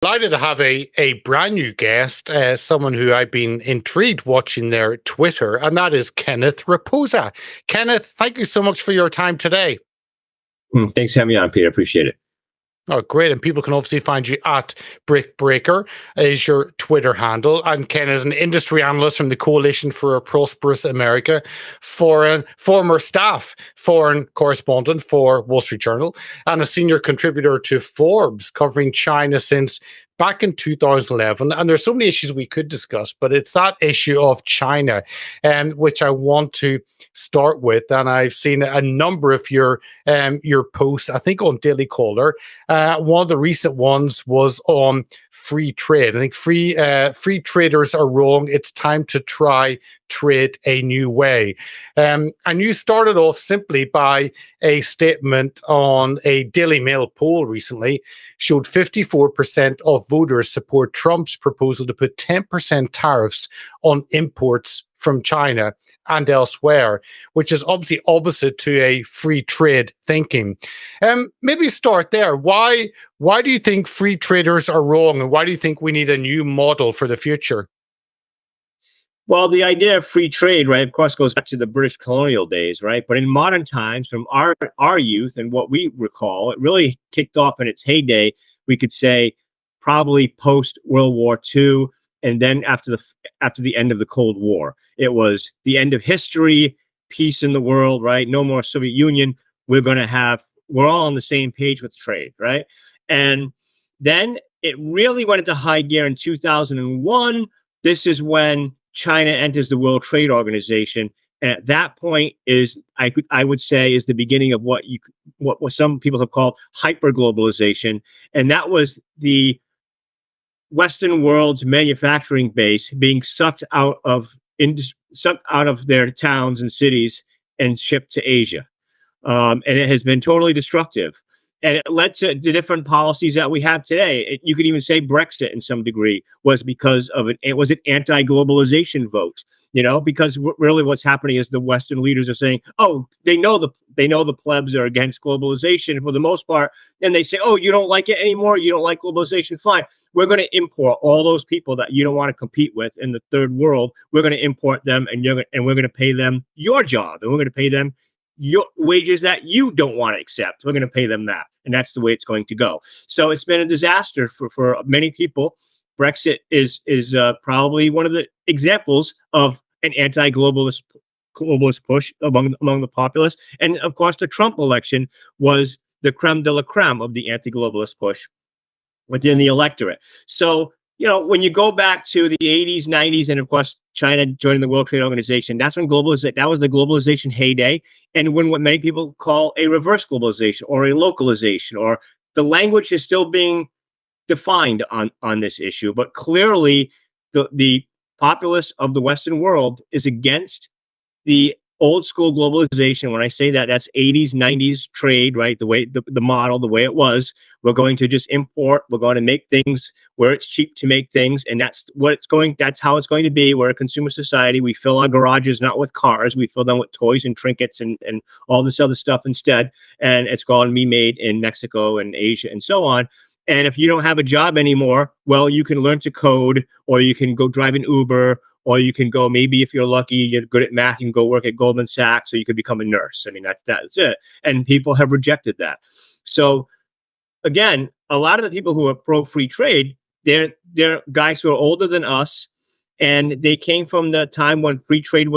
Delighted to have a brand new guest, someone who I've been intrigued watching their Twitter, and that is Kenneth Rapoza. Kenneth, thank you so much for your time today. Thanks for having me on, Peter. Appreciate it. Oh, great. And people can obviously find you at Brickbreaker is your Twitter handle. And Ken is an industry analyst from the Coalition for a Prosperous America, former staff foreign correspondent for Wall Street Journal, and a senior contributor to Forbes, covering China since back in 2011. And there's so many issues we could discuss, but it's that issue of China, which I want to start with. And I've seen a number of your posts, I think on Daily Caller. One of the recent ones was on free trade. I think free traders are wrong. It's time to try trade a new way. And you started off simply by a statement on a Daily Mail poll recently showed 54% of voters support Trump's proposal to put 10% tariffs on imports from China and elsewhere, which is obviously opposite to a free trade thinking. Maybe start there. Why do you think free traders are wrong, and why do you think we need a new model for the future? Well, the idea of free trade, right, of course, goes back to the British colonial days, right? But in modern times, from our youth and what we recall, it really kicked off in its heyday, we could say, probably post World War II, and then after the end of the Cold War. It was the end of history, peace in the world, right? No more Soviet Union. We're all on the same page with trade, right? And then it really went into high gear in 2001. This is when China enters the World Trade Organization, and at that point I would say is the beginning of what some people have called hyperglobalization, and that was the Western world's manufacturing base being sucked out of their towns and cities and shipped to Asia, and it has been totally destructive. And it led to the different policies that we have today. You could even say Brexit, in some degree, was because of it was an anti-globalization vote. Because really what's happening is the Western leaders are saying, "Oh, they know the plebs are against globalization for the most part," and they say, "Oh, you don't like it anymore. You don't like globalization. Fine, we're going to import all those people that you don't want to compete with in the third world. We're going to import them, and we're going to pay them your job, and we're going to pay them your wages that you don't want to accept. We're going to pay them that." And that's the way it's going to go. So it's been a disaster for many people. Brexit is probably one of the examples of an anti-globalist push among the populace. And of course, the Trump election was the creme de la creme of the anti-globalist push within the electorate. So, when you go back to the 80s, 90s, and of course, China joining the World Trade Organization, that was the globalization heyday. And when what many people call a reverse globalization or a localization, or the language is still being defined on this issue. But clearly, the populace of the Western world is against the old school globalization. When I say that, that's 80s, 90s trade, right? The way the model, the way it was. We're going to just import. We're going to make things where it's cheap to make things, and that's how it's going to be. We're a consumer society. We fill our garages not with cars. We fill them with toys and trinkets and all this other stuff instead. And it's going to be made in Mexico and Asia and so on. And if you don't have a job anymore, well, you can learn to code, or you can go drive an Uber, or you can go, maybe if you're lucky, you're good at math, you can go work at Goldman Sachs, or you could become a nurse. I mean, that's it. And people have rejected that. So again, a lot of the people who are pro-free trade, they're guys who are older than us, and they came from the time when free trade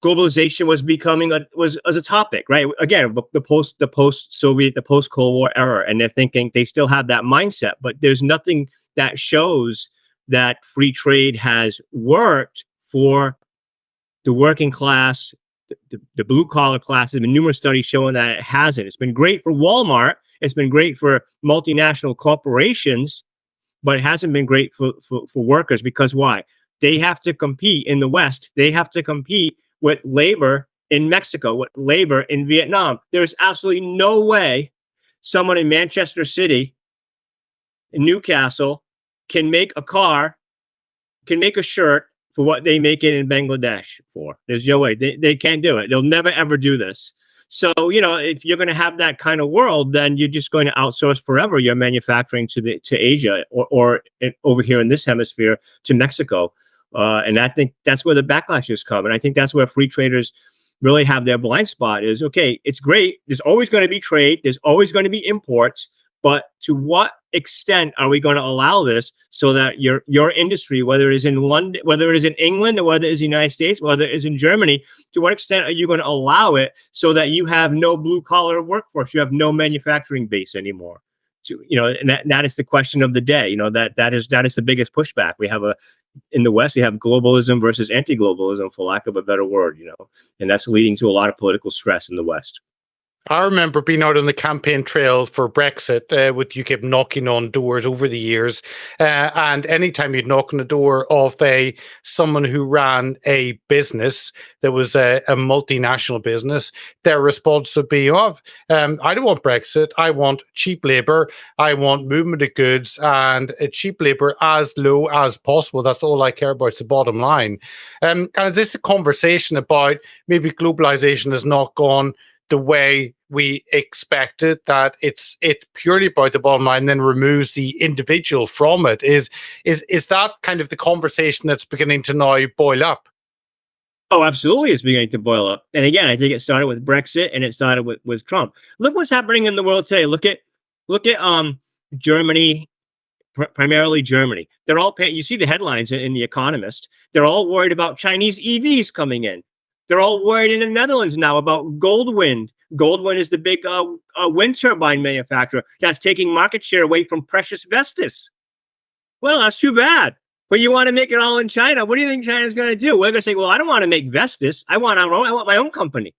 globalization was becoming as a topic, right? Again, the post-Soviet, the post-Cold War era, and they're thinking they still have that mindset, but there's nothing that shows that free trade has worked for the working class, the blue-collar class. There have been numerous studies showing that it hasn't. It's been great for Walmart. It's been great for multinational corporations, but it hasn't been great for workers. Because why? They have to compete in the West. They have to compete with labor in Mexico, with labor in Vietnam. There's absolutely no way someone in Manchester City, in Newcastle, can make a shirt for what they make it in Bangladesh for. There's no way. They can't do it. They'll never, ever do this. So, if you're going to have that kind of world, then you're just going to outsource forever your manufacturing to Asia or over here in this hemisphere to Mexico. And I think that's where the backlash is coming. I think that's where free traders really have their blind spot is, okay, it's great. There's always going to be trade. There's always going to be imports. But to what extent are we going to allow this so that your industry, whether it is in London, whether it is in England, or whether it is in the United States, whether it is in Germany, to what extent are you going to allow it so that you have no blue collar workforce, you have no manufacturing base anymore? And that is the question of the day. That is the biggest pushback we have. In the West, we have globalism versus anti-globalism, for lack of a better word. And that's leading to a lot of political stress in the West. I remember being out on the campaign trail for Brexit with UKIP knocking on doors over the years. And anytime you'd knock on the door of someone who ran a business that was a multinational business, their response would be, I don't want Brexit. I want cheap labor. I want movement of goods and cheap labor as low as possible. That's all I care about. It's the bottom line. And is this a conversation about maybe globalization has not gone the way we expected, that it's purely about the bottom line, then removes the individual from it? Is that kind of the conversation that's beginning to now boil up? Oh, absolutely, it's beginning to boil up. And again, I think it started with Brexit and it started with Trump. Look what's happening in the world today. Look at Germany, primarily Germany. They're all paying. You see the headlines in The Economist. They're all worried about Chinese EVs coming in. They're all worried in the Netherlands now about Goldwind. Goldwind is the big wind turbine manufacturer that's taking market share away from precious Vestas. Well, that's too bad. But you want to make it all in China. What do you think China's going to do? We're going to say, well, I don't want to make Vestas. I want my own company.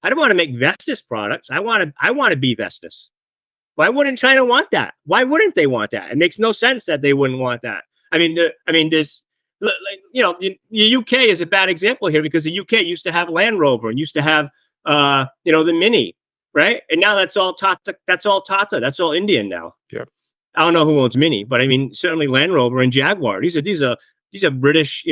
I don't want to make Vestas products. I want to be Vestas. Why wouldn't China want that? Why wouldn't they want that? It makes no sense that they wouldn't want that. The UK is a bad example here because the UK used to have Land Rover and used to have, the Mini, right? And now that's all Tata. That's all Indian now. Yeah. I don't know who owns Mini, but I mean, certainly Land Rover and Jaguar. These are British,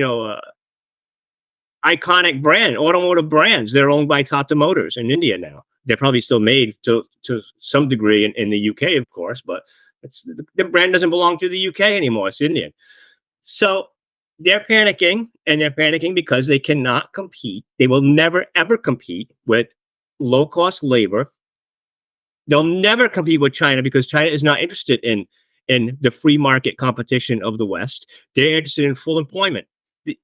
iconic automotive brands. They're owned by Tata Motors in India now. They're probably still made to some degree in the UK, of course, but the brand doesn't belong to the UK anymore. It's Indian. So they're panicking, and they're panicking because they cannot compete. They will never, ever compete with low-cost labor. They'll never compete with China because China is not interested in the free market competition of the West. They're interested in full employment.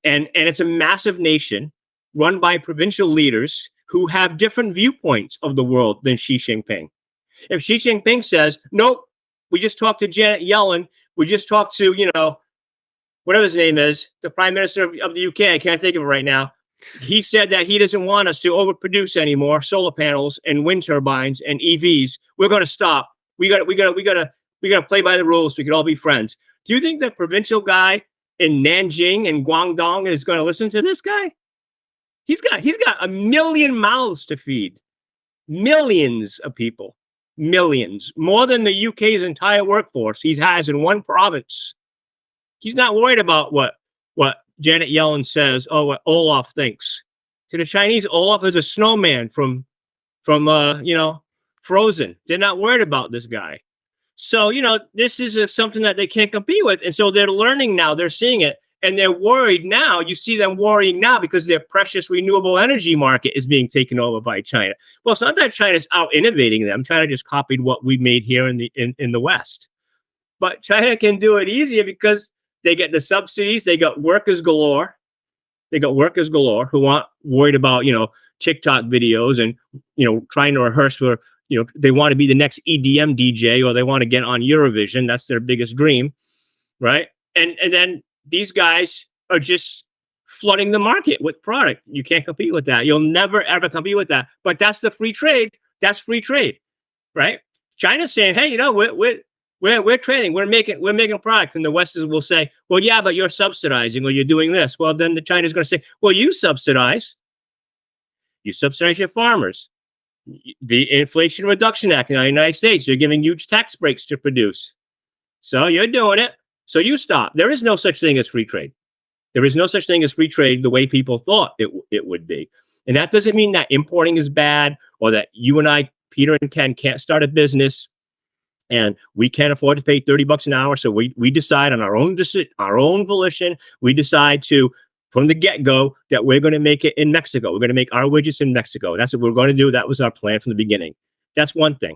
And it's a massive nation run by provincial leaders who have different viewpoints of the world than Xi Jinping. If Xi Jinping says, nope, we just talked to Janet Yellen, we just talked to, whatever his name is, the prime minister of the UK, I can't think of it right now. He said that he doesn't want us to overproduce anymore solar panels and wind turbines and EVs. We're going to stop. We got to play by the rules so we could all be friends. Do you think the provincial guy in Nanjing and Guangdong is going to listen to this guy? He's got a million mouths to feed. Millions of people. Millions. More than the UK's entire workforce he has in one province. He's not worried about what Janet Yellen says or what Olaf thinks. To the Chinese, Olaf is a snowman from Frozen. They're not worried about this guy. So, this is something that they can't compete with. And so they're learning now. They're seeing it. And they're worried now. You see them worrying now because their precious renewable energy market is being taken over by China. Well, sometimes China's out innovating them. China just copied what we made here in the West. But China can do it easier because they get the subsidies. They got workers galore. Who aren't worried about, TikTok videos and, trying to rehearse for, they want to be the next EDM DJ or they want to get on Eurovision. That's their biggest dream, right? And then these guys are just flooding the market with product. You can't compete with that. You'll never, ever compete with that. But that's the free trade. That's free trade, right? China's saying, hey, we're trading. We're making products. And the Westerners will say, well, yeah, but you're subsidizing or you're doing this. Well, then the China's going to say, well, you subsidize. You subsidize your farmers. The Inflation Reduction Act in the United States, you're giving huge tax breaks to produce. So you're doing it. So you stop. There is no such thing as free trade. There is no such thing as free trade the way people thought it would be. And that doesn't mean that importing is bad or that you and I, Peter and Ken, can't start a business and we can't afford to pay $30 an hour. So we decide on our own volition. We decide to, from the get-go, that we're going to make it in Mexico. We're going to make our widgets in Mexico. That's what we're going to do. That was our plan from the beginning. That's one thing.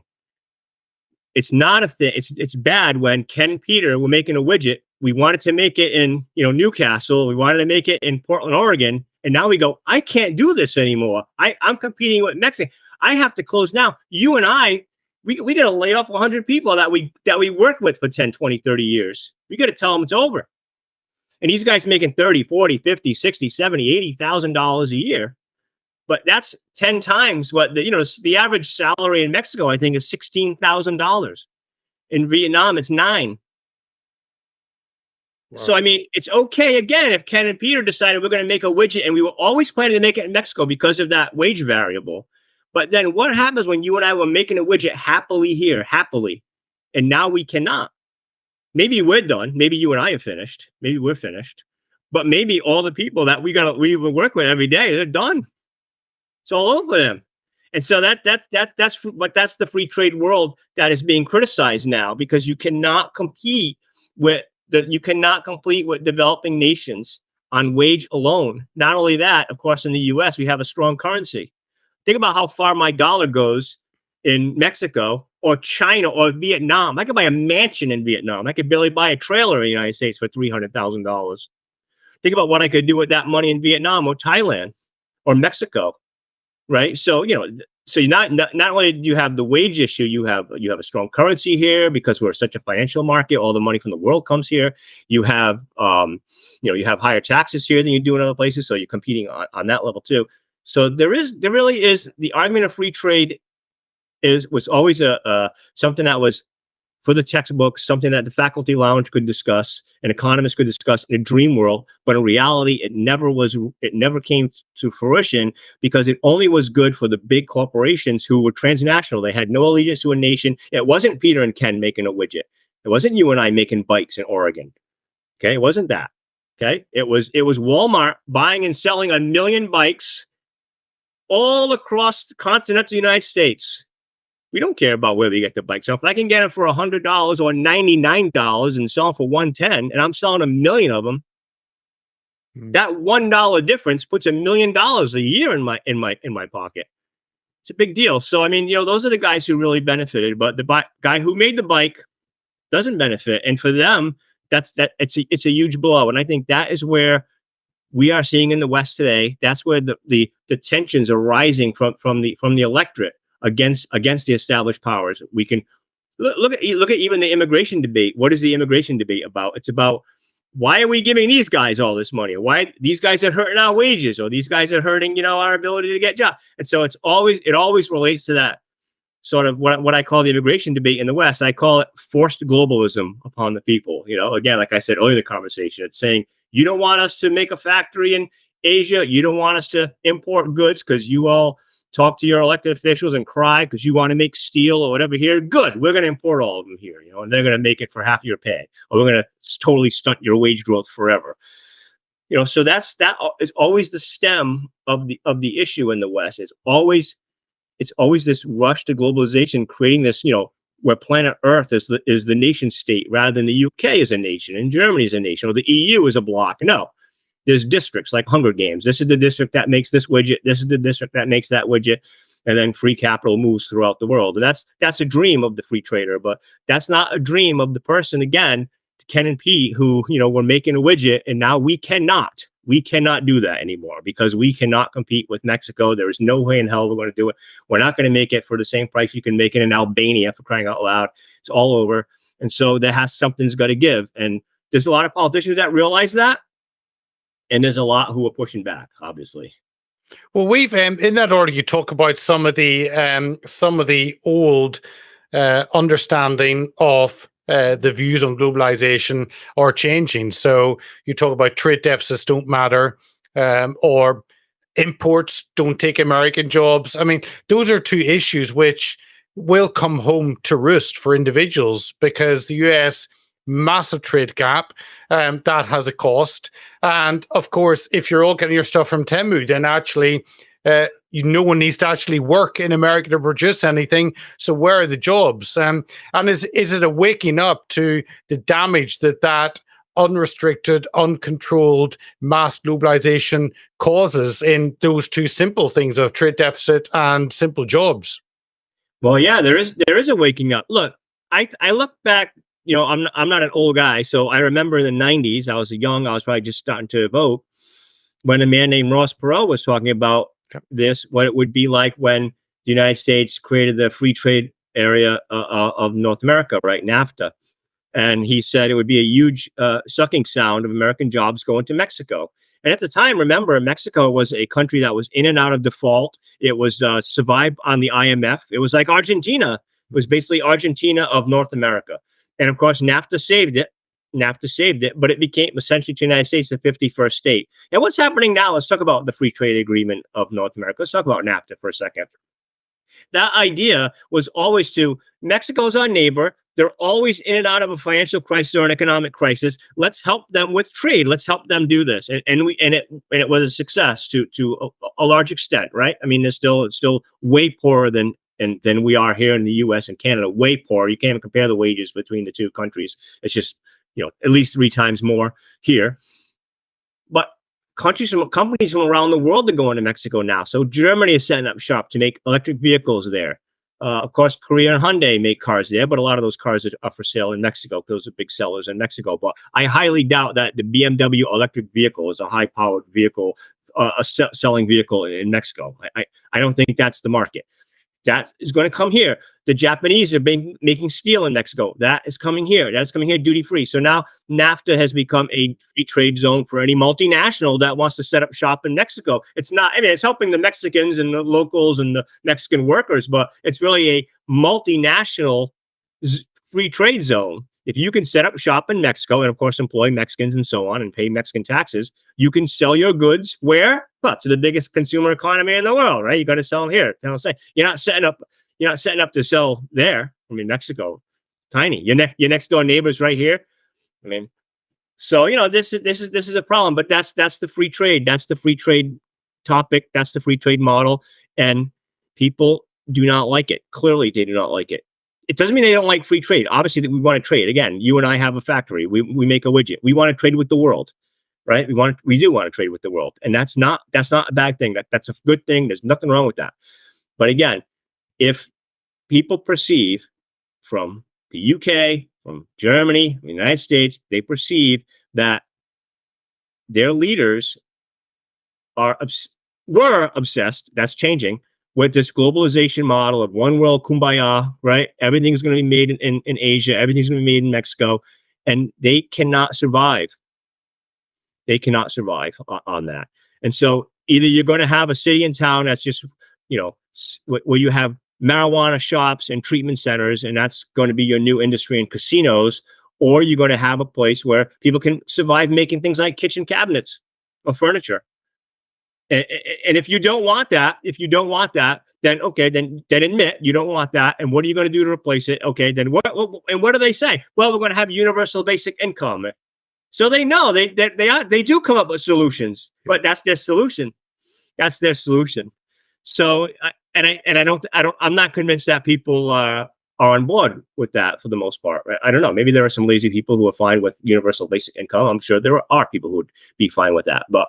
It's not a thing. It's bad when Ken and Peter were making a widget. We wanted to make it in, Newcastle. We wanted to make it in Portland, Oregon. And now we go, I can't do this anymore. I'm competing with Mexico. I have to close down. You and I, we got to lay off 100 people that we worked with for 10, 20, 30 years. We got to tell them it's over. And these guys making 30, 40, 50, 60, 70, $80,000 a year. But that's 10 times what the average salary in Mexico, I think, is $16,000. In Vietnam, it's $9,000. Wow. So, I mean, it's okay, again, if Ken and Peter decided we're going to make a widget, and we were always planning to make it in Mexico because of that wage variable. But then what happens when you and I were making a widget happily here, and now we cannot? Maybe we're done. Maybe you and I have finished. Maybe we're finished. But maybe all the people that we work with every day, they're done. It's all over them. And so that's the free trade world that is being criticized now, because you cannot compete with developing nations on wage alone. Not only that, of course, in the US, we have a strong currency. Think about how far my dollar goes in Mexico or China or Vietnam. I could buy a mansion in Vietnam. I could barely buy a trailer in the United States for $300,000. Think about what I could do with that money in Vietnam or Thailand or Mexico, right? So, so not only do you have the wage issue, you have a strong currency here because we're such a financial market. All the money from the world comes here. You have, you have higher taxes here than you do in other places. So you're competing on that level too. So there really is the argument of free trade was always something that was for the textbooks, something that the faculty lounge could discuss, an economist could discuss in a dream world. But in reality, it never came to fruition because it only was good for the big corporations who were transnational. They had no allegiance to a nation. It wasn't Peter and Ken making a widget. It wasn't you and I making bikes in Oregon. Okay, it wasn't that. Okay, it was Walmart buying and selling 1 million bikes all across the continental United States. We don't care about where we get the bikes. So if I can get it for $100 or $99 and sell them for $110, and I'm selling 1 million of them, that $1 difference puts $1 million a year in my pocket. It's a big deal. So I mean, those are the guys who really benefited, but the guy who made the bike doesn't benefit, and for them, it's a huge blow. And I think that is where we are seeing in the West today. That's where the tensions are rising from the electorate against the established powers. We can look at even the immigration debate. What is the immigration debate about? It's about, why are we giving these guys all this money? Why these guys are hurting our wages, or these guys are hurting, our ability to get jobs? And so it always relates to that sort of what I call the immigration debate in the West. I call it forced globalism upon the people. Again, like I said earlier in the conversation, it's saying, you don't want us to make a factory in Asia. You don't want us to import goods because you all talk to your elected officials and cry because you want to make steel or whatever here. Good. We're going to import all of them here, and they're going to make it for half your pay, or we're going to totally stunt your wage growth forever. So that is always the stem of the issue in the West. It's always this rush to globalization, creating this, where planet Earth is the nation state rather than the UK as a nation and Germany as a nation or the EU as a block. No. There's districts like Hunger Games. This is the district that makes this widget. This is the district that makes that widget. And then free capital moves throughout the world. And that's a dream of the free trader, but that's not a dream of the person, again, Ken and Pete, who, were making a widget, and now we cannot do that anymore because we cannot compete with Mexico. There is no way in hell we're going to do it. We're not going to make it for the same price you can make it in Albania, for crying out loud. It's all over. And so something's got to give. And there's a lot of politicians that realize that. And there's a lot who are pushing back, obviously. Well, we've in that order, you talk about some of the old understanding of the views on globalization are changing. So you talk about trade deficits don't matter, or imports don't take American jobs. I mean, those are two issues which will come home to roost for individuals because the US, massive trade gap, that has a cost. And of course, if you're all getting your stuff from Temu, then actually no one needs to actually work in America to produce anything. So where are the jobs? And is it a waking up to the damage that unrestricted, uncontrolled mass globalization causes in those two simple things of trade deficit and simple jobs? Well, yeah, there is a waking up. Look, I look back. I'm not an old guy, so I remember in the '90s. I was probably just starting to vote when a man named Ross Perot was talking about this, what it would be like when the United States created the free trade area of North America, right? NAFTA. And he said it would be a huge sucking sound of American jobs going to Mexico. And at the time, remember, Mexico was a country that was in and out of default. It was survived on the IMF. It was like Argentina. It was basically Argentina of North America. And of course, NAFTA saved it. But it became essentially to the United States the 51st state. And what's happening now? Let's talk about the free trade agreement of North America. Let's talk about NAFTA for a second. That idea was always Mexico's our neighbor. They're always in and out of a financial crisis or an economic crisis. Let's help them with trade. Let's help them do this. And it was a success to a large extent, right? I mean, it's still way poorer than we are here in the U.S. and Canada. Way poorer. You can't even compare the wages between the two countries. It's just at least 3 times more here. But companies from around the world are going to Mexico now. So Germany is setting up shop to make electric vehicles there. Of course, Korea and Hyundai make cars there, but a lot of those cars are for sale in Mexico. Those are big sellers in Mexico. But I highly doubt that the BMW electric vehicle is a high-powered vehicle, selling vehicle in Mexico. I don't think that's the market. That is going to come here. The Japanese are making steel in Mexico. That is coming here. That's coming here duty free. So now NAFTA has become a free trade zone for any multinational that wants to set up shop in Mexico. It's not, I mean, it's helping the Mexicans and the locals and the Mexican workers, but it's really a multinational free trade zone. If you can set up shop in Mexico and, of course, employ Mexicans and so on and pay Mexican taxes, you can sell your goods where? But to the biggest consumer economy in the world, right? You got to sell them here. You're not setting up to sell there. I mean, Mexico, tiny. Your next door neighbor's right here. I mean, so this is a problem. But that's the free trade. That's the free trade topic. That's the free trade model, and people do not like it. Clearly, they do not like it. It doesn't mean they don't like free trade. Obviously, that we want to trade. Again, you and I have a factory. We make a widget. We want to trade with the world, right? We do want to trade with the world, and that's not a bad thing. That's a good thing. There's nothing wrong with that. But again, if people perceive from the UK, from Germany, the United States, they perceive that their leaders were obsessed. That's changing. With this globalization model of one world kumbaya, right? Everything's going to be made in Asia. Everything's going to be made in Mexico. And they cannot survive. They cannot survive on that. And so either you're going to have a city and town that's just, where you have marijuana shops and treatment centers, and that's going to be your new industry and casinos, or you're going to have a place where people can survive making things like kitchen cabinets or furniture. And if you don't want that, then okay, then admit you don't want that. And what are you going to do to replace it? Okay, then what do they say? Well, we're going to have universal basic income. So they know they do come up with solutions, but that's their solution. That's their solution. So I'm not convinced that people are on board with that for the most part. Right? I don't know. Maybe there are some lazy people who are fine with universal basic income. I'm sure there are people who would be fine with that, but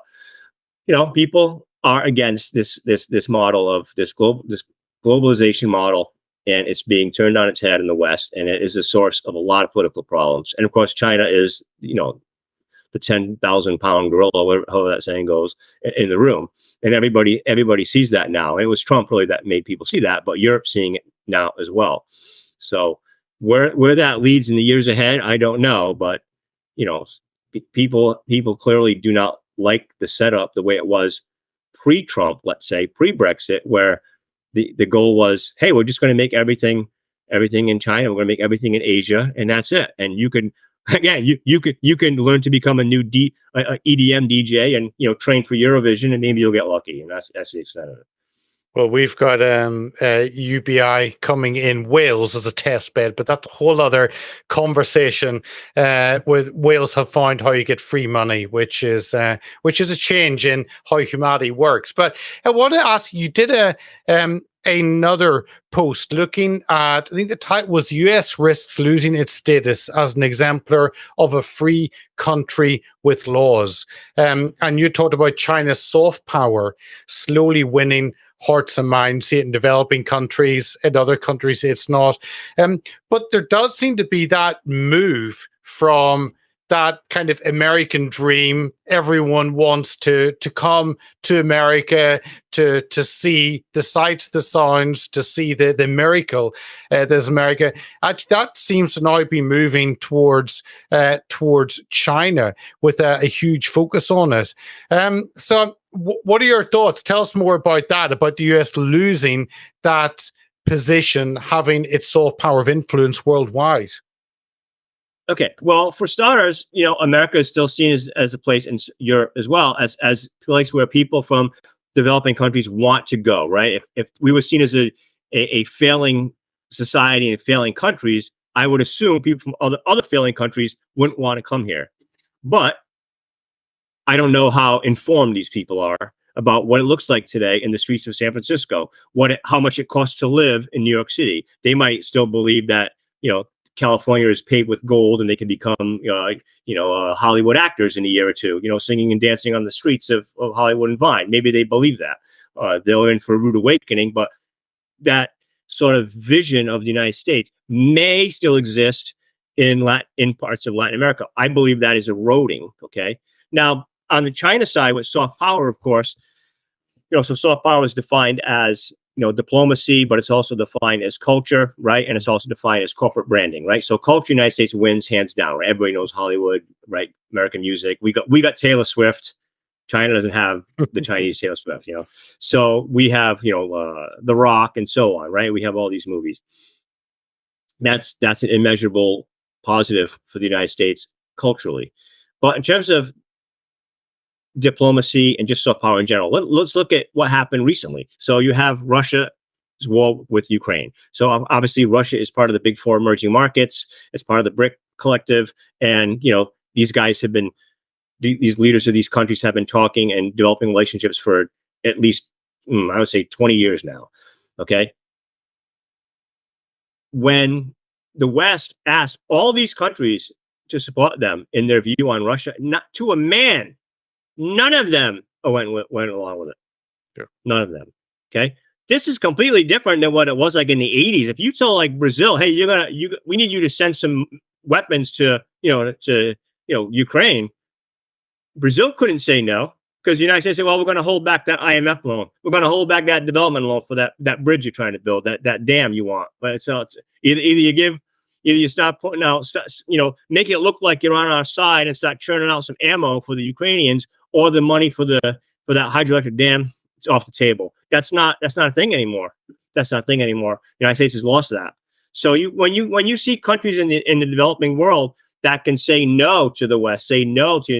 people are against this model of this globalization model, and it's being turned on its head in the West, and it is a source of a lot of political problems. And of course, China is, the 10,000 pound gorilla, however that saying goes, in the room, and everybody sees that now. And it was Trump really that made people see that, but Europe's seeing it now as well. So where that leads in the years ahead, I don't know, but people clearly do not like the setup the way it was pre-Trump, let's say pre-Brexit, where the goal was, hey, we're just going to make everything in China, we're going to make everything in Asia, and that's it. And you can learn to become a new EDM DJ and train for Eurovision, and maybe you'll get lucky, and that's the extent of it. Well, we've got UBI coming in Wales as a test bed, but that's a whole other conversation. With Wales have found how you get free money, which is a change in how humanity works. But I want to ask you: did another post looking at, I think the title was "U.S. risks losing its status as an exemplar of a free country with laws," and you talked about China's soft power slowly winning hearts and minds, see it in developing countries, in other countries it's not. But there does seem to be that move from that kind of American dream. Everyone wants to come to America to see the sights, the sounds, to see the miracle there's America. That seems to now be moving towards China with a huge focus on it. So what are your thoughts? Tell us more about that, about the US losing that position, having its soft power of influence worldwide. Okay. Well, for starters, America is still seen as a place in Europe as well as a place where people from developing countries want to go, right? If we were seen as a failing society and failing countries, I would assume people from other failing countries wouldn't want to come here. But I don't know how informed these people are about what it looks like today in the streets of San Francisco, how much it costs to live in New York City. They might still believe that, California is paved with gold and they can become, Hollywood actors in a year or two, singing and dancing on the streets of Hollywood and Vine. Maybe they believe that. They're in for a rude awakening, but that sort of vision of the United States may still exist in parts of Latin America. I believe that is eroding. Okay. Now, on the China side, with soft power, of course, so soft power is defined as, diplomacy, but it's also defined as culture, right? And it's also defined as corporate branding, right? So culture, United States wins hands down, right? Everybody knows Hollywood, right? American music. We got Taylor Swift. China doesn't have the Chinese Taylor Swift, So we have, The Rock and so on, right? We have all these movies. That's an immeasurable positive for the United States culturally. But in terms of diplomacy and just soft power in general, let's look at what happened recently. So you have Russia's war with Ukraine. So obviously Russia is part of the big four emerging markets. It's part of the BRIC collective. And, these guys have been, these leaders of these countries have been talking and developing relationships for at least, I would say 20 years now. Okay. When the West asked all these countries to support them in their view on Russia, not to a man, none of them went along with it. Sure. None of them. Okay. This is completely different than what it was like in the 80s. If you told like Brazil, hey, we need you to send some weapons to Ukraine, Brazil couldn't say no, because the United States said, well, we're going to hold back that IMF loan. We're going to hold back that development loan for that bridge you're trying to build, that dam you want. But it's either you stop putting out, make it look like you're on our side and start churning out some ammo for the Ukrainians, or the money for that hydroelectric dam, it's off the table. That's not a thing anymore. That's not a thing anymore. The United States has lost that. So when you see countries in the developing world that can say no to the West, say no to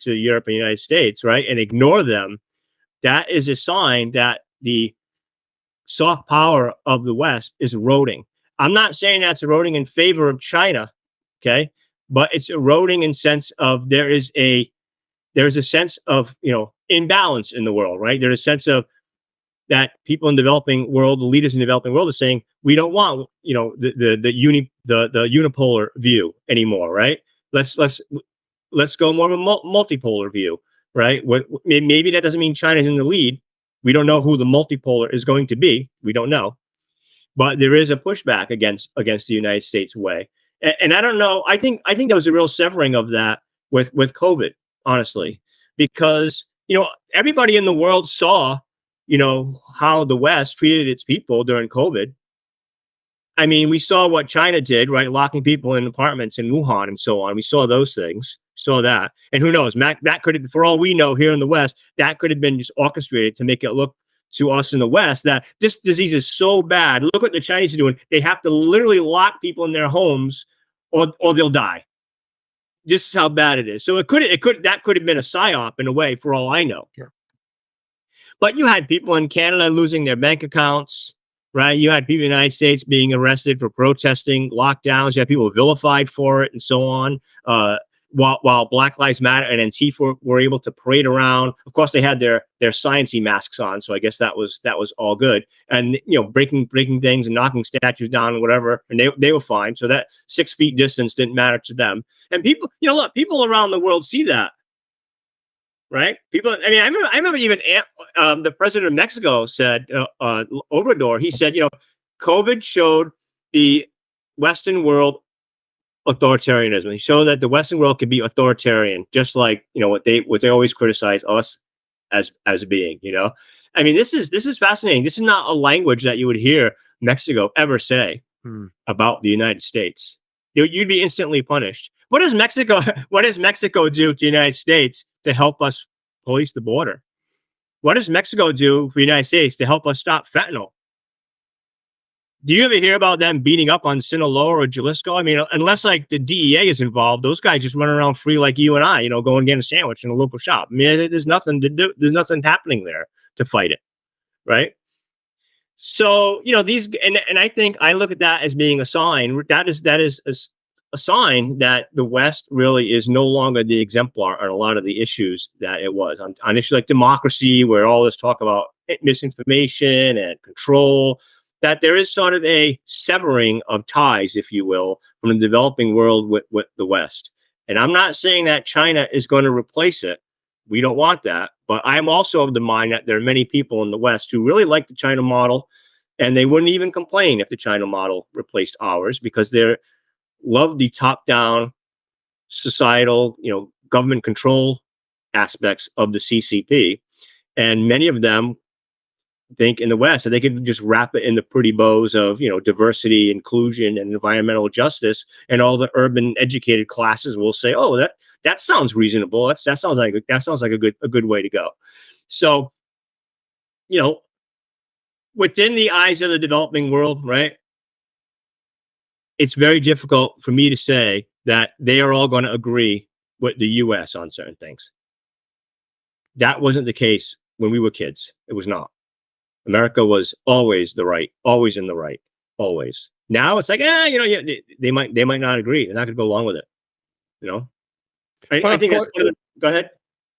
Europe and the United States, right, and ignore them, that is a sign that the soft power of the West is eroding. I'm not saying that's eroding in favor of China, okay, but it's eroding in sense of there's a sense of imbalance in the world, right? There's a sense of that people in the developing world, the leaders in the developing world, are saying we don't want the unipolar view anymore, right? Let's go more of a multipolar view, right? Maybe that doesn't mean China's in the lead. We don't know who the multipolar is going to be. We don't know, but there is a pushback against the United States way, and I don't know. I think there was a real severing of that with COVID, honestly, because everybody in the world saw how the West treated its people during COVID. I mean, we saw what China did, right? Locking people in apartments in Wuhan and so on. We saw those things, saw that. And who knows, that could have, for all we know here in the West, that could have been just orchestrated to make it look to us in the West that this disease is so bad. Look what the Chinese are doing. They have to literally lock people in their homes or they'll die. This is how bad it is. So that could have been a psyop in a way, for all I know. Sure. But you had people in Canada losing their bank accounts, right? You had people in the United States being arrested for protesting lockdowns. You had people vilified for it and so on. While Black Lives Matter and Antifa were able to parade around, of course they had their sciencey masks on, so I guess that was all good. And breaking things and knocking statues down and whatever, and they were fine. So that 6 feet distance didn't matter to them. And people, look, people around the world see that, right? People. I mean, I remember even the president of Mexico said, Obrador. He said, COVID showed the Western world authoritarianism. He showed that the Western world could be authoritarian, just like what they always criticize us as being. I mean, this is fascinating. This is not a language that you would hear Mexico ever say about the United States. You'd be instantly punished. What does Mexico do to the United States to help us police the border? What does Mexico do for the United States to help us stop fentanyl? Do you ever hear about them beating up on Sinaloa or Jalisco? I mean, unless like the DEA is involved, those guys just run around free like you and I, go and get a sandwich in a local shop. I mean, there's nothing to do. There's nothing happening there to fight it, right? So, these, and I think I look at that as being a sign. That is a sign that the West really is no longer the exemplar on a lot of the issues that it was. On issues like democracy, where all this talk about misinformation and control, that there is sort of a severing of ties, if you will, from the developing world with the West. And I'm not saying that China is going to replace it. We don't want that. But I'm also of the mind that there are many people in the West who really like the China model, and they wouldn't even complain if the China model replaced ours, because they love the top-down societal, government control aspects of the CCP. And many of them think in the West that they could just wrap it in the pretty bows of diversity, inclusion, and environmental justice, and all the urban educated classes will say, "Oh, that sounds reasonable. That sounds like a good way to go." So, within the eyes of the developing world, right? It's very difficult for me to say that they are all going to agree with the U.S. on certain things. That wasn't the case when we were kids. It was not. America was always the right, always in the right, always. Now it's like, they might not agree. They're not going to go along with it. I think that's go ahead.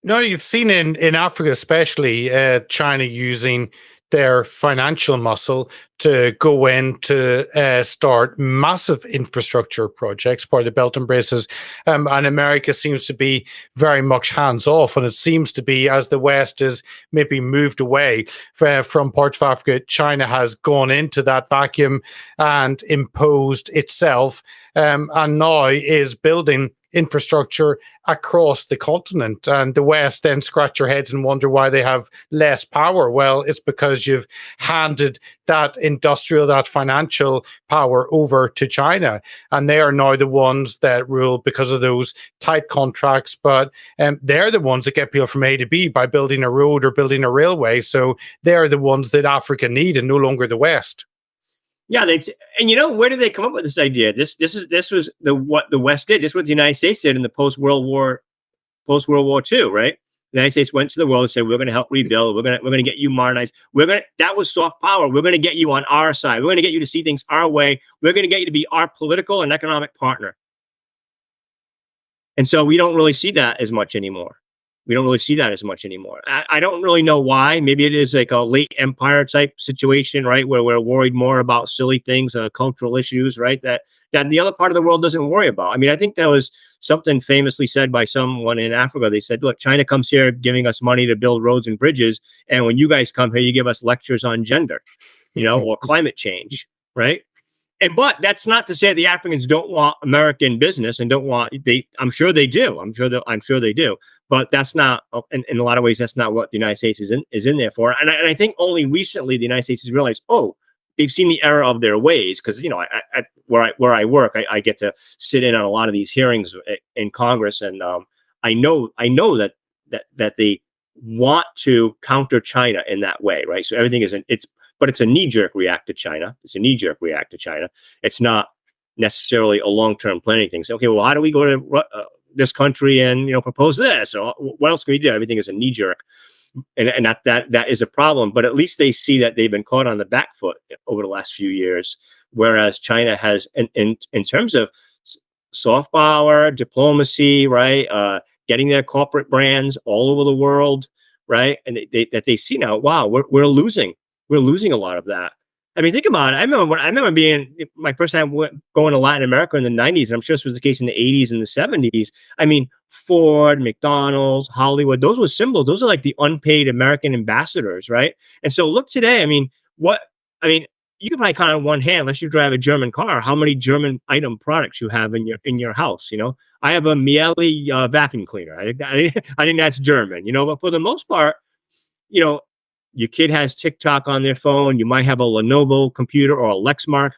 No, you've seen in Africa, especially China using their financial muscle to go in to start massive infrastructure projects, part of the Belt and Braces. And America seems to be very much hands off. And it seems to be, as the West is maybe moved away from parts of Africa, China has gone into that vacuum and imposed itself, and now is building infrastructure across the continent. And the West then scratch their heads and wonder why they have less power. Well, it's because you've handed that industrial, that financial power over to China. And they are now the ones that rule because of those tight contracts. But they're the ones that get people from A to B by building a road or building a railway. So they're the ones that Africa need and no longer the West. Yeah, and where did they come up with this idea? This was what the West did. This is what the United States did in the post World War II, right? The United States went to the world and said, "We're going to help rebuild. We're going to get you modernized. That was soft power. We're going to get you on our side. We're going to get you to see things our way. We're going to get you to be our political and economic partner." And so we don't really see that as much anymore. I don't really know why. Maybe it is like a late empire type situation, right? Where we're worried more about silly things, cultural issues, right? That the other part of the world doesn't worry about. I mean, I think that was something famously said by someone in Africa. They said, "Look, China comes here giving us money to build roads and bridges. And when you guys come here, you give us lectures on gender, or climate change, right?" But that's not to say the Africans don't want American business and don't want I'm sure they do. I'm sure they do. But that's not, in a lot of ways, that's not what the United States is in there for. And I think only recently the United States has realized, they've seen the error of their ways. Because where I work, I get to sit in on a lot of these hearings in Congress, and I know that they want to counter China in that way, right? So everything but it's a knee-jerk react to China. It's not necessarily a long-term planning thing. So, okay, well, how do we go to this country and propose this? Or what else can we do? Everything is a knee-jerk. and that is a problem. But at least they see that they've been caught on the back foot over the last few years, whereas China has, in terms of soft power, diplomacy, right, getting their corporate brands all over the world, right, and they see now, wow, we're losing a lot of that. I mean, think about it. I remember being my first time going to Latin America in the 90s, and I'm sure this was the case in the 80s and the 70s. I mean, Ford, McDonald's, Hollywood, those were symbols. Those are like the unpaid American ambassadors, right? And so look today, I mean, you can probably count on one hand, unless you drive a German car, how many German item products you have in your house. I have a Miele vacuum cleaner. I think that's German, but for the most part, your kid has TikTok on their phone. You might have a Lenovo computer or a Lexmark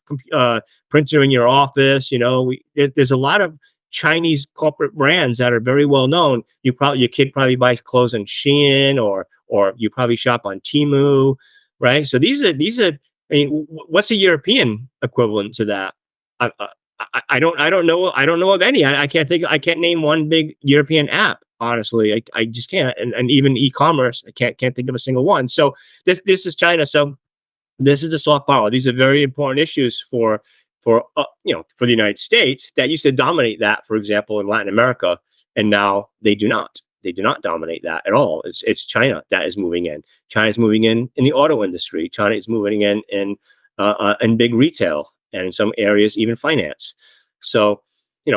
printer in your office. There's a lot of Chinese corporate brands that are very well known. Your kid probably buys clothes on Shein, or you probably shop on Temu, right? So these are. I mean, what's a European equivalent to that? I don't know of any. I can't name one big European app. Honestly, I just can't. And even e-commerce, I can't think of a single one. So this is China. So this is the soft power. These are very important issues for the United States that used to dominate that, for example, in Latin America, and now they do not. They do not dominate that at all. It's China that is moving in. China's moving in the auto industry. China is moving in big retail, and in some areas even finance. So, I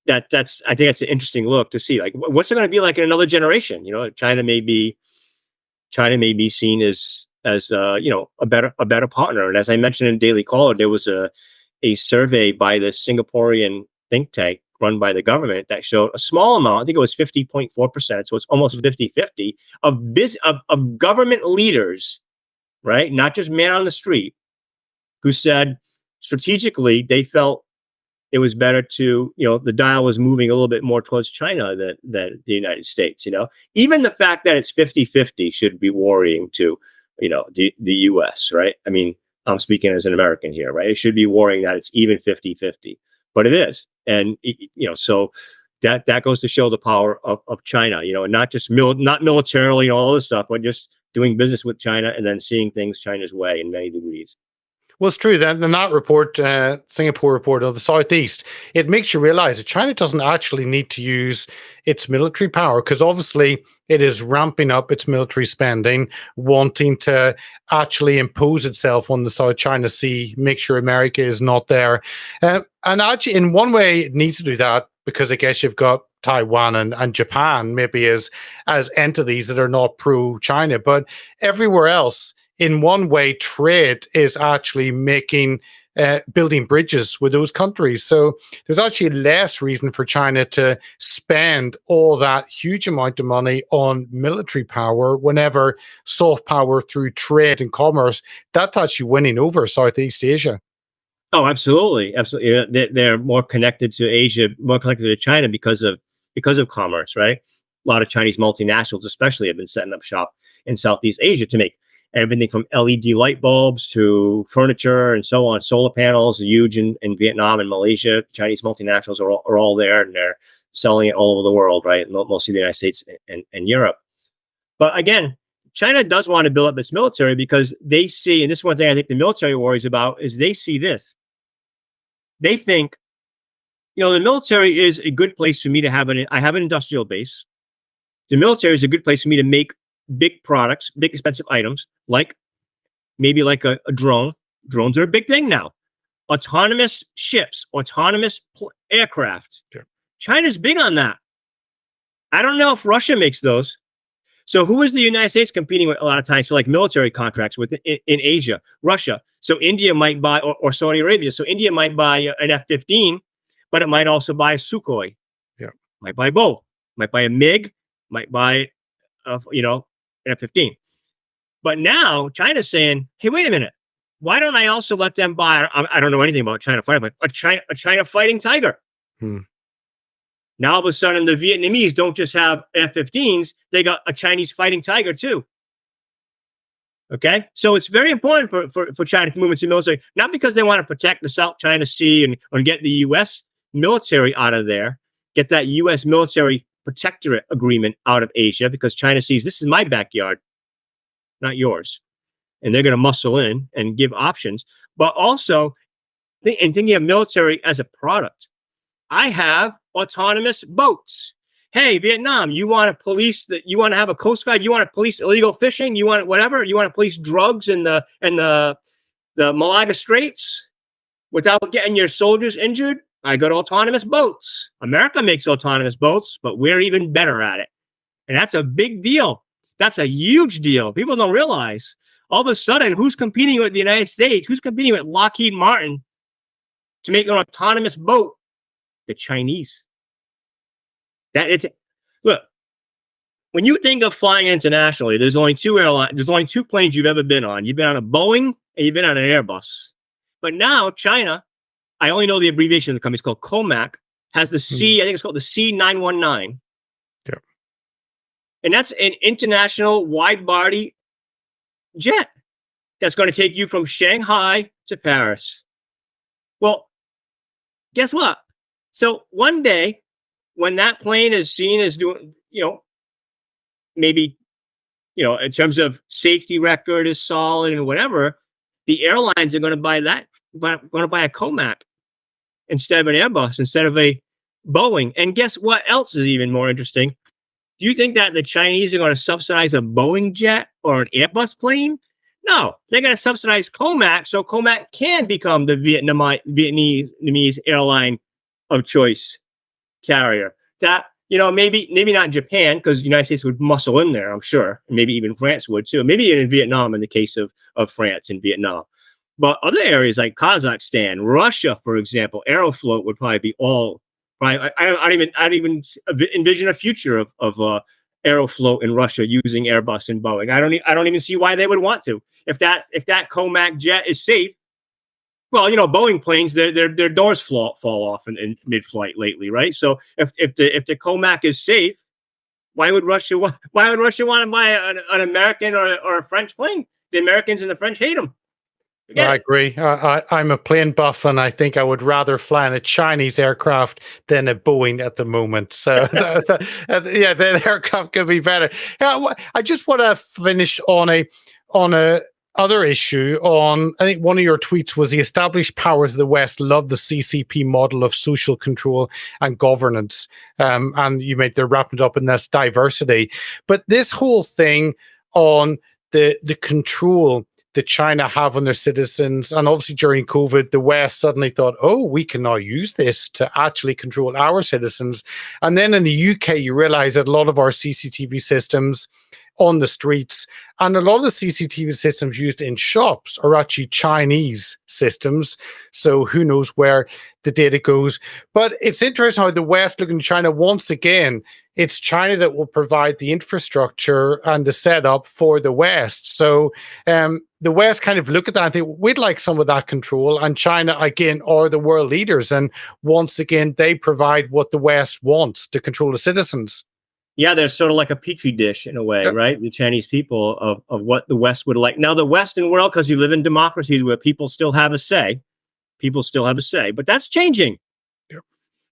think that's an interesting look to see. Like, what's it going to be like in another generation? China may be seen as a better partner. And as I mentioned in Daily Caller, there was a survey by the Singaporean think tank run by the government that showed a small amount, I think it was 50.4%, so it's almost 50-50, of government leaders, right, not just man on the street, who said strategically they felt it was better to, the dial was moving a little bit more towards China than the United States. Even the fact that it's 50-50 should be worrying to, the US, right? I mean, I'm speaking as an American here, right? It should be worrying that it's even 50-50. But it is, and so that goes to show the power of China. And not just not militarily and all this stuff, but just doing business with China and then seeing things China's way in many degrees. Well, it's true that in that report, Singapore report of the Southeast, it makes you realize that China doesn't actually need to use its military power, because obviously it is ramping up its military spending, wanting to actually impose itself on the South China Sea, make sure America is not there. And actually, in one way, it needs to do that because I guess you've got Taiwan and Japan maybe as entities that are not pro-China, but everywhere else, in one way, trade is actually building bridges with those countries. So there's actually less reason for China to spend all that huge amount of money on military power whenever soft power through trade and commerce, that's actually winning over Southeast Asia. Oh, absolutely. Absolutely. They're more connected to Asia, more connected to China because of commerce, right? A lot of Chinese multinationals especially have been setting up shop in Southeast Asia to make everything from LED light bulbs to furniture and so on. Solar panels are huge in Vietnam and Malaysia. Chinese multinationals are all there, and they're selling it all over the world, right? Mostly the United States and Europe. But again, China does want to build up its military because they see, and this is one thing I think the military worries about, is they see this. They think, the military is a good place for me to have I have an industrial base. The military is a good place for me to make big products, big expensive items, like maybe like a drone. Drones are a big thing now. Autonomous ships, autonomous aircraft. Sure. China's big on that. I don't know if Russia makes those. So who is the United States competing with a lot of times for like military contracts with in Asia? Russia. So India might buy, or Saudi Arabia. So India might buy an F-15, but it might also buy a Sukhoi. Yeah. Might buy both. Might buy a MiG. Might buy, an F-15. But now China's saying, hey, wait a minute. Why don't I also let them buy, I don't know anything about China fighting, but a China fighting Tiger. Now, all of a sudden, the Vietnamese don't just have F-15s, they got a Chinese fighting Tiger, too. Okay? So it's very important for China to move into military, not because they want to protect the South China Sea and get the U.S. military out of there, get that U.S. military protectorate agreement out of Asia because China sees this is my backyard, not yours. And they're going to muscle in and give options. But also, thinking of military as a product, I have autonomous boats. Hey, Vietnam, you want to police that? You want to have a Coast Guard? You want to police illegal fishing? You want whatever? You want to police drugs in the Malaga Straits without getting your soldiers injured? I got autonomous boats. America makes autonomous boats, but we're even better at it. And that's a big deal. That's a huge deal. People don't realize. All of a sudden, who's competing with the United States? Who's competing with Lockheed Martin to make an autonomous boat? The Chinese. Look, when you think of flying internationally, there's only two planes you've ever been on. You've been on a Boeing and you've been on an Airbus. But now China, I only know the abbreviation of the company, it's called COMAC, has the I think it's called the C919. Yeah. And that's an international wide-body jet that's going to take you from Shanghai to Paris. Well, guess what? So one day, when that plane is seen as doing, maybe, in terms of safety record is solid and whatever, the airlines are going to buy a COMAC instead of an Airbus, instead of a Boeing. And guess what else is even more interesting? Do you think that the Chinese are going to subsidize a Boeing jet or an Airbus plane? No, they're going to subsidize COMAC so COMAC can become the Vietnamese airline of choice carrier. That, maybe not Japan, because the United States would muscle in there, I'm sure. And maybe even France would too. Maybe even in Vietnam, in the case of France and Vietnam. But other areas like Kazakhstan, Russia, for example, Aeroflot would probably be all. Right? I don't even envision a future of Aeroflot in Russia using Airbus and Boeing. I don't even see why they would want to. If that COMAC jet is safe, well, Boeing planes, their doors fall off in mid-flight lately, right? So if the COMAC is safe, why would Russia want to buy an American or a French plane? The Americans and the French hate them. I agree. I'm a plane buff, and I think I would rather fly in a Chinese aircraft than a Boeing at the moment. So, the aircraft could be better. I just want to finish on a other issue. I think one of your tweets was the established powers of the West love the CCP model of social control and governance, and you they're wrapping it up in this diversity. But this whole thing on the control that China have on their citizens, and obviously during COVID, the West suddenly thought, oh, we can now use this to actually control our citizens. And then in the UK, you realize that a lot of our CCTV systems on the streets and a lot of the CCTV systems used in shops are actually Chinese systems. So who knows where the data goes. But it's interesting how the West, looking at China, once again, it's China that will provide the infrastructure and the setup for the West. So the West kind of look at that and think, we'd like some of that control. And China, again, are the world leaders. And once again, they provide what the West wants to control the citizens. Yeah, they're sort of like a petri dish in a way, right? The Chinese people of what the West would like. Now, the Western world, because you live in democracies where people still have a say, but that's changing. Yep.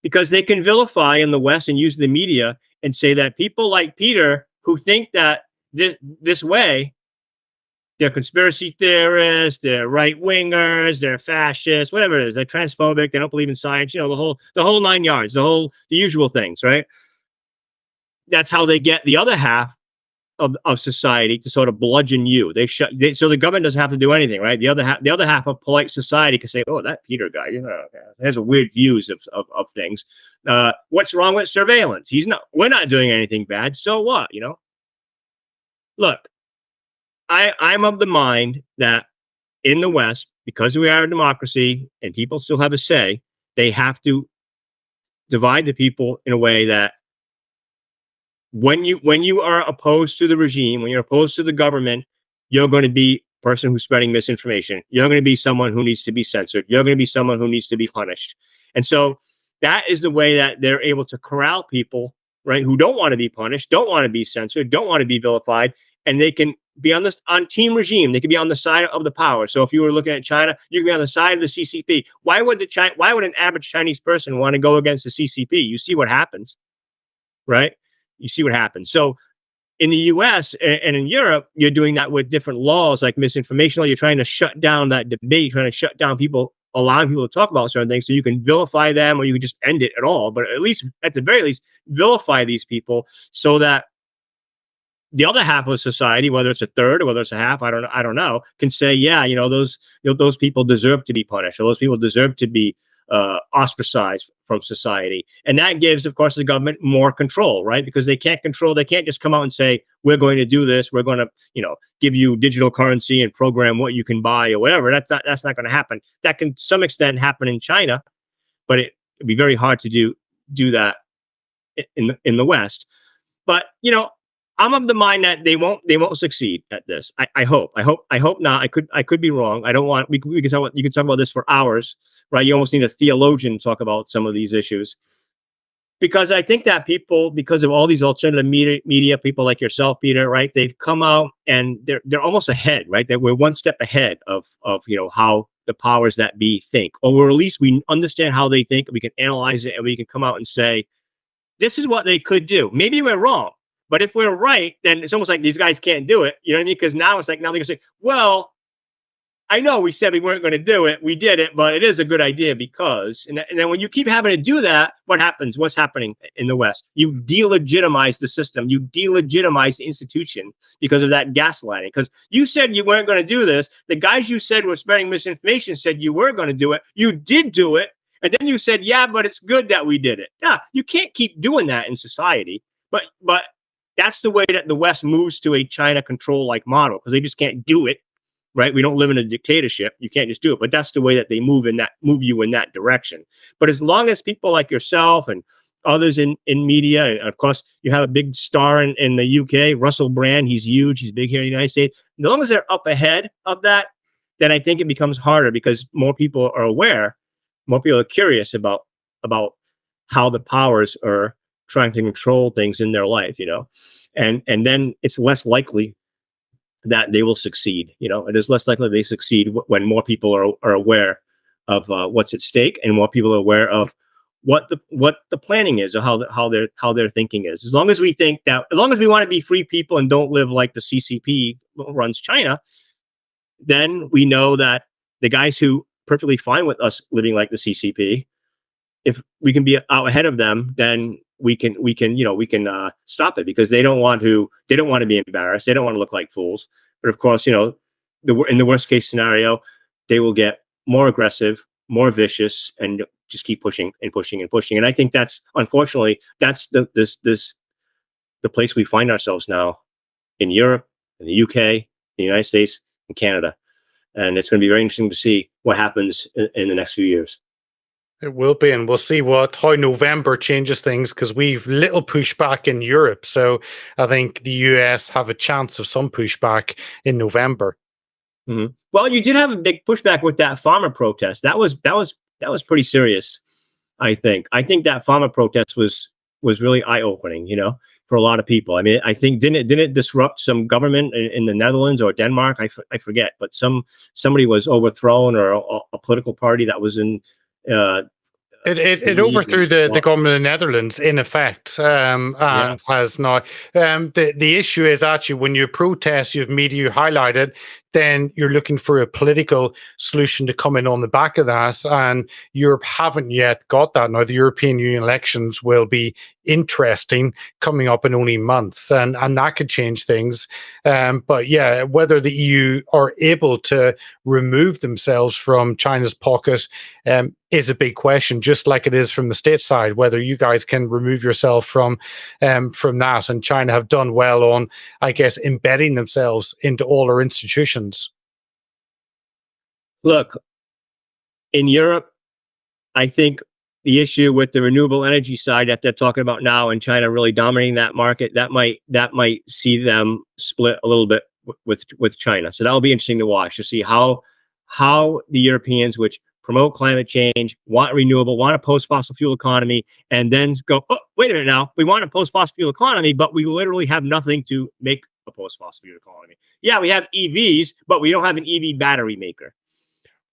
Because they can vilify in the West and use the media and say that people like Peter who think that this way, they're conspiracy theorists, they're right-wingers, they're fascists, whatever it is, they're transphobic, they don't believe in science, the whole 9 yards, the usual things, right? That's how they get the other half of society to sort of bludgeon you. So the government doesn't have to do anything, right? The other half of polite society can say, "Oh, that Peter guy, has a weird views of things. What's wrong with surveillance? We're not doing anything bad. So what? Look, I'm of the mind that in the West, because we are a democracy and people still have a say, they have to divide the people in a way that when you are opposed to the regime, when you're opposed to the government, you're going to be a person who's spreading misinformation. You're going to be someone who needs to be censored. You're going to be someone who needs to be punished. And so that is the way that they're able to corral people, right, who don't want to be punished, don't want to be censored, don't want to be vilified, and they can be on team regime. They can be on the side of the power. So if you were looking at China, you can be on the side of the CCP. Why would an average Chinese person want to go against the CCP? You see what happens, right? you see what happens. So in the US and in Europe, you're doing that with different laws like misinformation law. You're trying to shut down that debate, trying to shut down people, allowing people to talk about certain things so you can vilify them or you can just end it at all. But at the very least, vilify these people so that the other half of society, whether it's a third or whether it's a half, I don't know, can say, yeah, those people deserve to be punished, or those people deserve to be ostracized from society. And that gives, of course, the government more control, right? Because they can't just come out and say, we're going to do this. We're going to, give you digital currency and program what you can buy or whatever. That's not going to happen. That can to some extent happen in China, but it'd be very hard to do that in the West. But, I'm of the mind that they won't succeed at this. I hope not. I could be wrong. I don't want, you can talk about this for hours, right? You almost need a theologian to talk about some of these issues, because I think that people, because of all these alternative media, people like yourself, Peter, right? They've come out and they're almost ahead, right? That we're one step ahead of how the powers that be think, or at least we understand how they think. We can analyze it and we can come out and say, this is what they could do. Maybe we're wrong. But if we're right, then it's almost like these guys can't do it. You know what I mean? Because now it's like, now they're going to say, well, I know we said we weren't going to do it. We did it, but it is a good idea because, and then when you keep having to do that, what happens? What's happening in the West? You delegitimize the system. You delegitimize the institution because of that gaslighting. Because you said you weren't going to do this. The guys you said were spreading misinformation said you were going to do it. You did do it. And then you said, yeah, but it's good that we did it. Yeah, you can't keep doing that in society. But that's the way that the West moves to a China control-like model, because they just can't do it, right? We don't live in a dictatorship. You can't just do it. But that's the way that they move you in that direction. But as long as people like yourself and others in media, and of course, you have a big star in the UK, Russell Brand, he's huge, he's big here in the United States. As long as they're up ahead of that, then I think it becomes harder because more people are aware, more people are curious about how the powers are trying to control things in their life, and then it's less likely that they will succeed. It is less likely they succeed when more people are aware of what's at stake, and more people are aware of what the planning is, or how their thinking is. As long as we want to be free people and don't live like the CCP runs China, then we know that the guys who perfectly fine with us living like the CCP, if we can be out ahead of them, then we can stop it, because they don't want to be embarrassed. They don't want to look like fools. But of course, in the worst case scenario, they will get more aggressive, more vicious, and just keep pushing and pushing and pushing. And I think unfortunately, that's the place we find ourselves now in Europe, in the UK, the United States, and Canada. And it's going to be very interesting to see what happens in the next few years. It will be, and we'll see how November changes things, because we've little pushback in Europe. So I think the US have a chance of some pushback in November. Mm-hmm. Well, you did have a big pushback with that farmer protest. That was pretty serious. I think that farmer protest was really eye-opening, for a lot of people. I mean, I think didn't it disrupt some government in the Netherlands or Denmark? I forget, but somebody was overthrown, or a political party that was in. It overthrew the government of the Netherlands in effect, and has now. The issue is actually when you protest, you have media, you highlight it, then you're looking for a political solution to come in on the back of that, and Europe haven't yet got that. Now the European Union elections will be interesting, coming up in only months, and that could change things. But yeah, whether the EU are able to remove themselves from China's pocket is a big question, just like it is from the state side, whether you guys can remove yourself from that. And China have done well on, I guess, embedding themselves into all our institutions. Look, in Europe, I think the issue with the renewable energy side that they're talking about now, and China really dominating that market, that might see them split a little bit with China. So that'll be interesting to watch, to see how the Europeans, which promote climate change, want renewable, want a post-fossil fuel economy, and then go, oh, wait a minute now, we want a post-fossil fuel economy, but we literally have nothing to make a post-fossil fuel economy. Yeah, we have EVs, but we don't have an EV battery maker.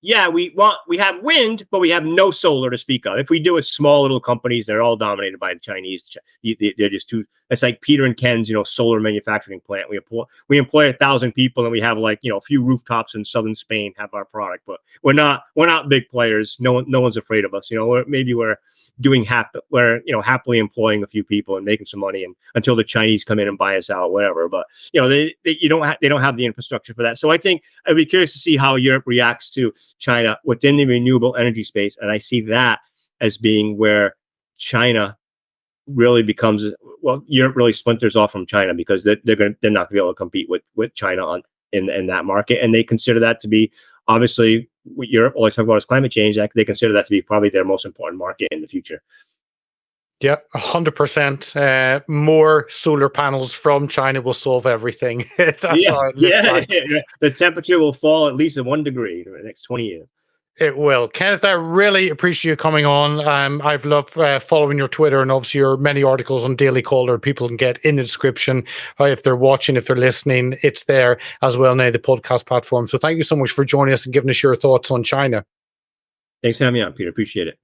yeah, we have wind, but we have no solar to speak of. If we do, it's small little companies. They're all dominated by the Chinese. They're just too. It's like Peter and Ken's, solar manufacturing plant. We employ 1,000 people, and we have like a few rooftops in southern Spain have our product, but we're not big players. No one's afraid of us. Maybe we're doing happily employing a few people and making some money, and until the Chinese come in and buy us out, whatever. But they don't have the infrastructure for that. So I think I'd be curious to see how Europe reacts to China within the renewable energy space, and I see that as being where China really becomes Europe really splinters off from China, because they're not going to be able to compete with China in that market, and they consider that to be obviously what Europe, all I talk about is climate change. They consider that to be probably their most important market in the future. Yeah, 100%. More solar panels from China will solve everything. That's how it looks like. The temperature will fall at least 1 degree in the next 20 years. It will. Kenneth, I really appreciate you coming on. I've loved following your Twitter, and obviously your many articles on Daily Caller people can get in the description. If they're watching, if they're listening, it's there as well now, the podcast platform. So thank you so much for joining us and giving us your thoughts on China. Thanks for having me on, Peter. Appreciate it.